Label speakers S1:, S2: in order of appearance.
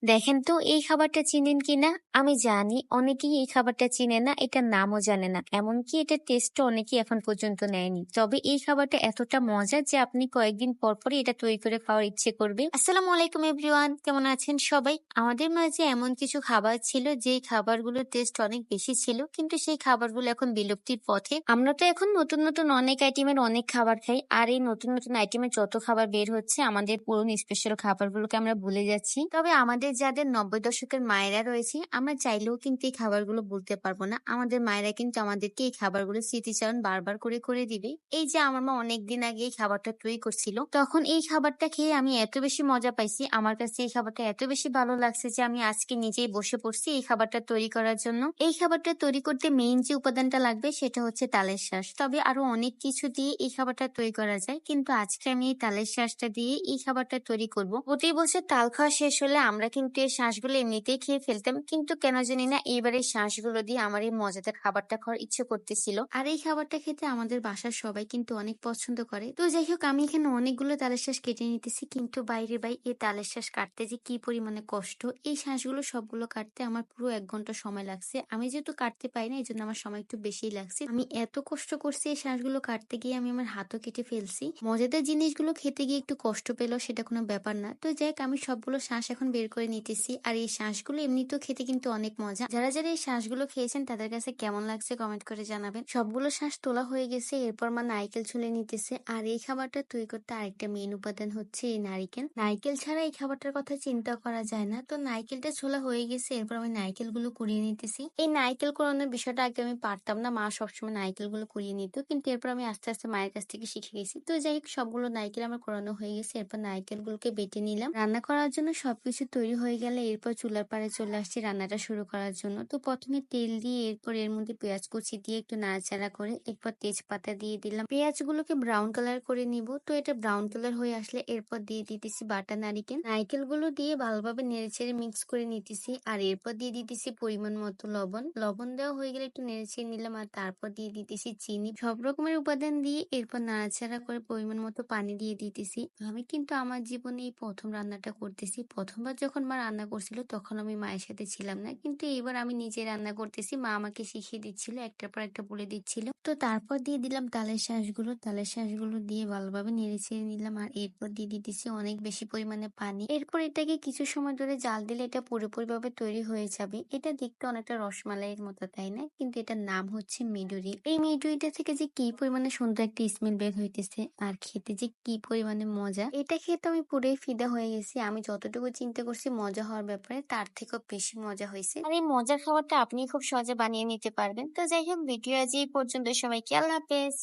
S1: দেখেন তো এই খাবারটা চিনেন কিনা? আমি জানি অনেকেই এই খাবারটা চিনে না, এটার নামও জানে না। এমনকি এটার টেস্টও অনেকেই এখন পর্যন্ত নেয়নি। তবে এই খাবারটা এতটা মজার যে আপনি কয়েকদিন পর পরই এটা তৈরি করে খাওয়ার ইচ্ছে করবে। আসসালামু আলাইকুম এভরিওয়ান, কেমন আছেন সবাই? আমাদের মাঝে এমন কিছু খাবার ছিল যেই খাবারগুলোর টেস্ট অনেক বেশি ছিল, কিন্তু সেই খাবারগুলো এখন বিলুপ্তির পথে। আমরা তো এখন নতুন নতুন অনেক আইটেমের অনেক খাবার খাই, আর এই নতুন নতুন আইটেমের যত খাবার বের হচ্ছে আমাদের পুরনো স্পেশাল খাবারগুলোকে আমরা ভুলে যাচ্ছি। তবে আমাদের যাদের ৯০ দশকের মায়েরা রয়েছে, আমরা চাইলেও কিন্তু এই খাবারগুলো ভুলতে পারবো না। আমাদের মায়েরা কিন্তু আমাদেরকে এই খাবারগুলো স্মৃতিচারণ বারবার করে করে দিবে। এই যে আমার মা অনেকদিন আগে এই খাবারটা তৈরি করছিল, তখন এই খাবারটা খেয়ে আমি এত বেশি মজা পাইছি, আমার কাছে এই খাবারটা এত বেশি ভালো লাগছে যে আমি আজকে নিজেই বসে পড়ছি এই খাবারটা তৈরি করার জন্য। এই খাবারটা তৈরি করতে মেইন যে উপাদানটা লাগবে সেটা হচ্ছে তালের শাঁস। তবে আরো অনেক কিছু দিয়ে এই খাবারটা তৈরি করা যায়, কিন্তু আজকে আমি এই তালের শাঁসটা দিয়ে এই খাবারটা তৈরি করব। প্রতি বছর তাল খাওয়া শেষ হলে আমরা কিন্তু এই শাঁসগুলো এমনিতেই খেয়ে ফেলতাম, কিন্তু কেন জানি না এইবার এই শাঁসগুলো দিয়ে আমার এই মজাদার খাবারটা খাওয়ার ইচ্ছে করতেছিল। আর এই খাবারটা খেতে আমাদের বাসার সবাই কিন্তু অনেক পছন্দ করে। তো যাই হোক, আমি এখানে অনেকগুলো তালের শাঁস কেটে নিতেছি, কিন্তু বাইরে এই তালের শাঁস কাটতে যে কি পরিমাণে কষ্ট! এই শাঁসগুলো সবগুলো কাটতে আমার পুরো ১ ঘন্টা সময় লাগছে। আমি যেহেতু কাটতে পারি না, এই জন্য আমার সময় একটু বেশিই লাগছে। আমি এত কষ্ট করছি এই শাঁসগুলো কাটতে গিয়ে, আমি আমার হাতও কেটে ফেলছি। মজাদার জিনিসগুলো খেতে গিয়ে একটু কষ্ট পেলেও সেটা কোনো ব্যাপার না। তো যাই হোক, আমি সবগুলো শাঁস এখন বের করে নিতেছি। আর এই শাঁসগুলো এমনিতেও খেতে কিন্তু অনেক মজা। যারা যারা এই শাঁসগুলো খেয়েছেন তাদের কাছে কেমন লাগছে কমেন্ট করে জানাবেন। সবগুলো শাঁস তোলা হয়ে গেছে, এরপর মা নারকেল ছুলে নিতেছে। আর এই খাবারটা তৈরি করতে আরেকটা মেইন উপাদান হচ্ছে এই নারিকেল। নারকেল ছাড়া এই খাবারটার কথা চিন্তা করা যায় না। তো নারকেলটা ছোলা হয়ে গেছে, এরপর আমি নারকেল গুলো কুড়িয়ে নিতেছি। এই নারকেল কুড়ানোর বিষয়টা আগে আমি পারতাম না, মা সবসময় নারকেল গুলো কুড়িয়ে নিত, কিন্তু এরপর আমি আস্তে আস্তে মায়ের কাছ থেকে শিখে গেছি। তো যাই হোক, সবগুলো নারকেল আমার কুড়ানো হয়ে গেছে, এরপর নারকেল গুলোকে বেটে নিলাম। রান্না করার জন্য সবকিছু তৈরি হয়ে গেলে এরপর চুলার পাড়ে চলে আসছি রান্নাটা শুরু করার জন্য। তো প্রথমে তেল দিয়ে, এরপর এর মধ্যে পেঁয়াজ কুচি দিয়ে একটু নাড়াচাড়া করে, এরপর তেজপাতা দিয়ে দিলাম। পেঁয়াজগুলোকে ব্রাউন কালার করে নিব। তো এটা ব্রাউন কালার হয়ে আসলে এরপর দিয়ে দিতেছি বাটা নারিকেল। নারিকেল গুলো দিয়ে ভালোভাবে নেড়েচেড়ে মিক্স করে নিতেছি। আর এরপর দিয়ে দিতেছি পরিমাণ মতো লবণ। লবণ দেওয়া হয়ে গেলে একটু নেড়েচেড়ে নিলাম, আর তারপর দিয়ে দিতেছি চিনি। সব রকমের উপাদান দিয়ে এরপর নাড়াচাড়া করে পরিমাণ মতো পানি দিয়ে দিতেছি। আমি কিন্তু আমার জীবনে এই প্রথম রান্নাটা করতেছি। প্রথমবার যখন মা রান্না করছিল তখন আমি মায়ের সাথে ছিলাম না, কিন্তু এবার আমি নিজে রান্না করতেছি। মা আমাকে শিখিয়ে দিচ্ছিল, একটার পর একটা বলে দিচ্ছিল। তো তারপর দিয়ে দিলাম তালের শাঁসগুলো। তালের শাঁসগুলো দিয়ে ভালোভাবে নেড়ে চেড়ে নিলাম, আর এরপর দিয়ে দিতেছি অনেক বেশি পরিমাণে পানি। এরপর এটাকে কিছু সময় ধরে জাল দিলে এটা পুরোপুরিভাবে তৈরি হয়ে যাবে। এটা দেখতে অনেকটা রসমালাইয়ের মতো, তাই না? কিন্তু এটার নাম হচ্ছে মিডুরি। এই মিডুরিটা থেকে যে কি পরিমাণে সুন্দর একটা স্মেল বের হইতেছে, আর খেতে যে কি পরিমাণে মজা! এটা খেয়ে তো আমি পুরোই ফিদা হয়ে গেছি। আমি যতটুকু চিন্তা করছি মজা হওয়ার ব্যাপারে, তার থেকেও বেশি মজা হয়েছে। আর এই মজার খাবারটা আপনি খুব সহজে বানিয়ে নিতে পারবেন। তো যাই হোক, ভিডিও আজ এই পর্যন্ত। সবাইকে আল্লাহ হাফেজ।